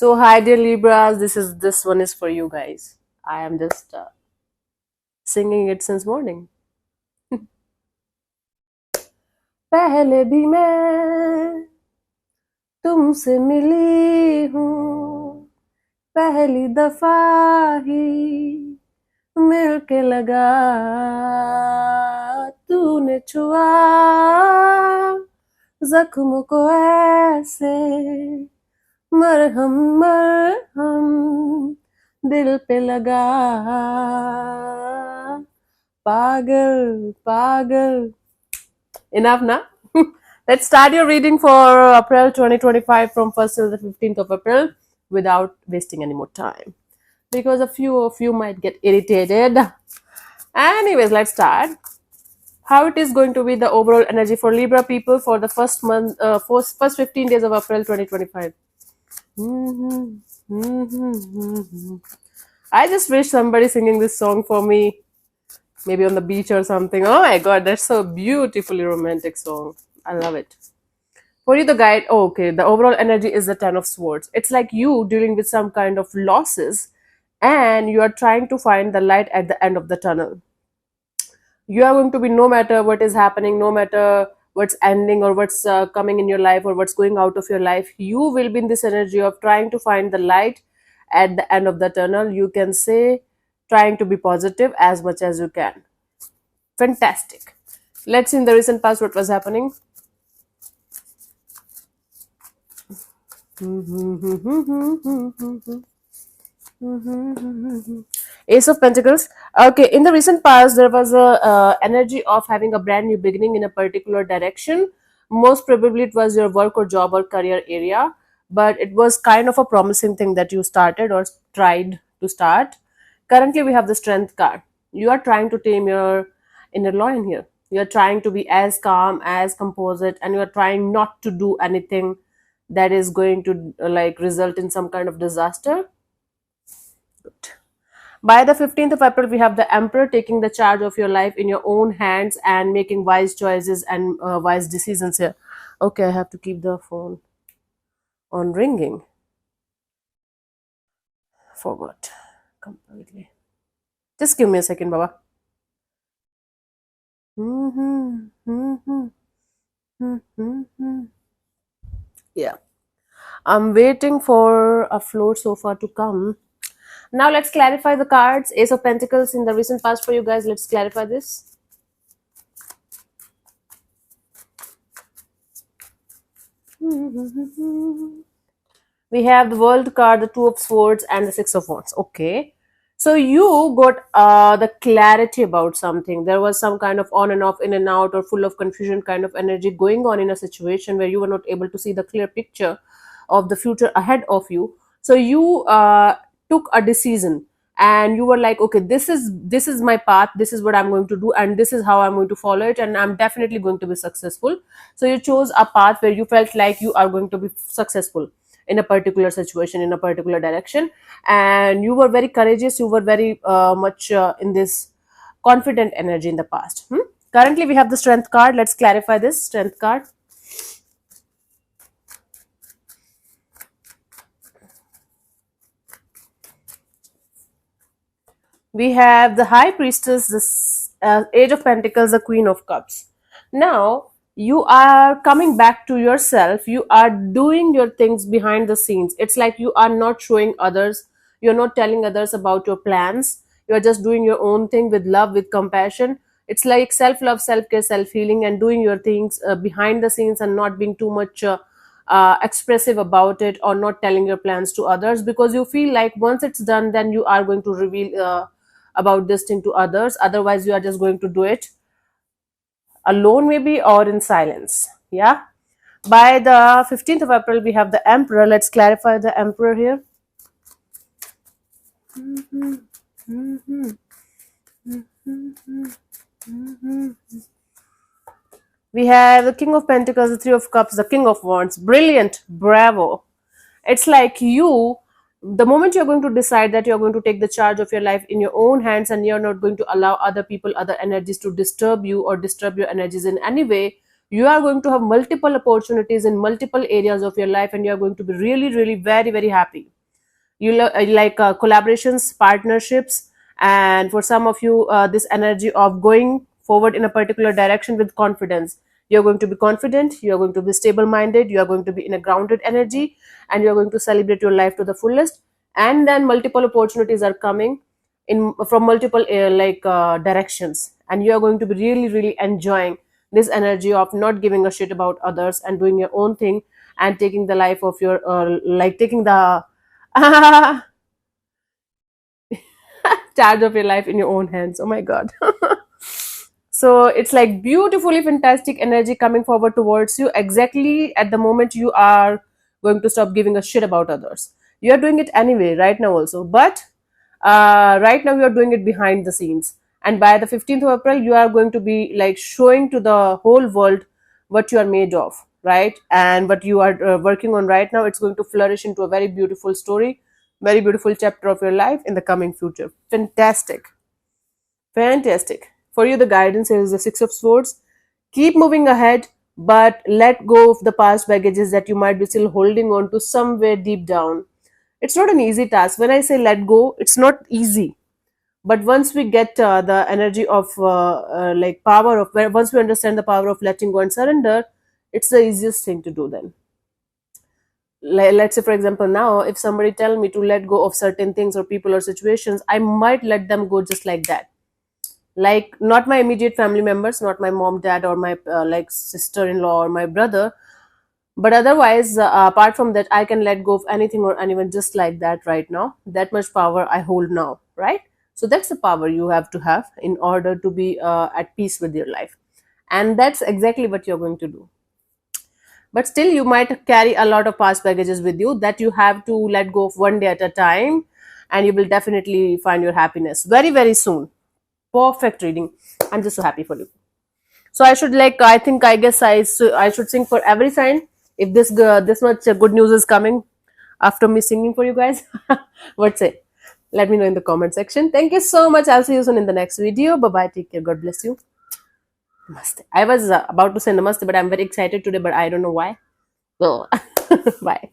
So hi dear Libras, this one is for you guys. I am just singing it since morning. पहले भी मैं तुमसे मिली हूँ, पहली दफा ही मिलके लगा, तूने छुआ जख्म को ऐसे, मरहम मरहम दिल पे लगा, पागल पागल. Enough now. Let's start your reading for April 2025 from 1st till the 15th of April without wasting any more time, because a few of you might get irritated. Anyways, let's start. How it is going to be the overall energy for Libra people for the first month, first 15 days of April 2025. I just wish somebody singing this song for me, maybe on the beach or something. Oh my god, that's so beautifully romantic song. I love it. For you, the guide, oh, okay, the overall energy is the Ten of Swords. It's like you dealing with some kind of losses and you are trying to find the light at the end of the tunnel. You are going to be, no matter what is happening, no matter what's ending or what's coming in your life or what's going out of your life, you will be in this energy of trying to find the light at the end of the tunnel. You can say trying to be positive as much as you can. Fantastic. Let's see in the recent past what was happening. Ace of Pentacles. Okay, in the recent past, there was a energy of having a brand new beginning in a particular direction. Most probably, it was your work or job or career area, but it was kind of a promising thing that you started or tried to start. Currently, we have the Strength card. You are trying to tame your inner lion here. You are trying to be as calm, as composite, and you are trying not to do anything that is going to like result in some kind of disaster. Good. By the 15th of April, we have the Emperor taking the charge of your life in your own hands and making wise choices and wise decisions here. Okay, I have to keep the phone on ringing. Forgot completely. Just give me a second, Baba. Yeah. I'm waiting for a floor sofa to come. Now let's clarify the cards. Ace of Pentacles in the recent past for you guys. Let's clarify this. We have the World card, the Two of Swords, and the Six of Wands. Okay. So you got the clarity about something. There was some kind of on and off, in and out, or full of confusion kind of energy going on in a situation where you were not able to see the clear picture of the future ahead of you. So you took a decision and you were like, okay, this is my path, this is what I'm going to do, and this is how I'm going to follow it, and I'm definitely going to be successful. So you chose a path where you felt like you are going to be successful in a particular situation, in a particular direction, and you were very courageous, you were very much in this confident energy in the past. Currently we have the Strength card. Let's clarify this Strength card. We have the High Priestess, this Age of Pentacles, the Queen of Cups. Now you are coming back to yourself. You are doing your things behind the scenes. It's like you are not showing others, you're not telling others about your plans. You're just doing your own thing with love, with compassion. It's like self-love, self-care, self-healing, and doing your things behind the scenes and not being too much expressive about it, or not telling your plans to others, because you feel like once it's done, then you are going to reveal about this thing to others. Otherwise you are just going to do it alone, maybe, or in silence. Yeah. By the 15th of April, we have the Emperor. Let's clarify the Emperor here. We have the King of Pentacles, the Three of Cups, the King of Wands. Brilliant. Bravo. It's like you, the moment you're going to decide that you're going to take the charge of your life in your own hands and you're not going to allow other people, other energies to disturb you or disturb your energies in any way, you are going to have multiple opportunities in multiple areas of your life, and you are going to be really, really very, very happy. Like collaborations, partnerships, and for some of you, this energy of going forward in a particular direction with confidence. You're going to be confident, you're going to be stable minded, you are going to be in a grounded energy, and you're going to celebrate your life to the fullest. And then multiple opportunities are coming in from multiple directions, and you are going to be really, really enjoying this energy of not giving a shit about others and doing your own thing, and taking the life of your taking the charge of your life in your own hands. Oh my god. So it's like beautifully fantastic energy coming forward towards you exactly at the moment you are going to stop giving a shit about others. You are doing it anyway right now also, but right now you are doing it behind the scenes, and by the 15th of April you are going to be like showing to the whole world what you are made of, right? And what you are working on right now, it's going to flourish into a very beautiful story, very beautiful chapter of your life in the coming future. Fantastic. Fantastic. For you, the guidance here is the Six of Swords. Keep moving ahead, but let go of the past baggages that you might be still holding on to somewhere deep down. It's not an easy task. When I say let go, it's not easy. But once we get the energy of power of, once we understand the power of letting go and surrender, it's the easiest thing to do then. Let's say, for example, now if somebody tell me to let go of certain things or people or situations, I might let them go just like that. Like, not my immediate family members, not my mom, dad, or my sister-in-law or my brother, but otherwise, apart from that, I can let go of anything or anyone just like that right now. That much power I hold now, right? So that's the power you have to have in order to be at peace with your life, and that's exactly what you're going to do. But still, you might carry a lot of past baggages with you that you have to let go of one day at a time, and you will definitely find your happiness very, very soon. Perfect reading. I'm just so happy for you. So I should I think I guess I should sing for every sign. If this much good news is coming after me singing for you guys, what say? Let me know in the comment section. Thank you so much. I'll see you soon in the next video. Bye bye. Take care. God bless you. Namaste. I was about to say namaste, but I'm very excited today, but I don't know why. So, bye.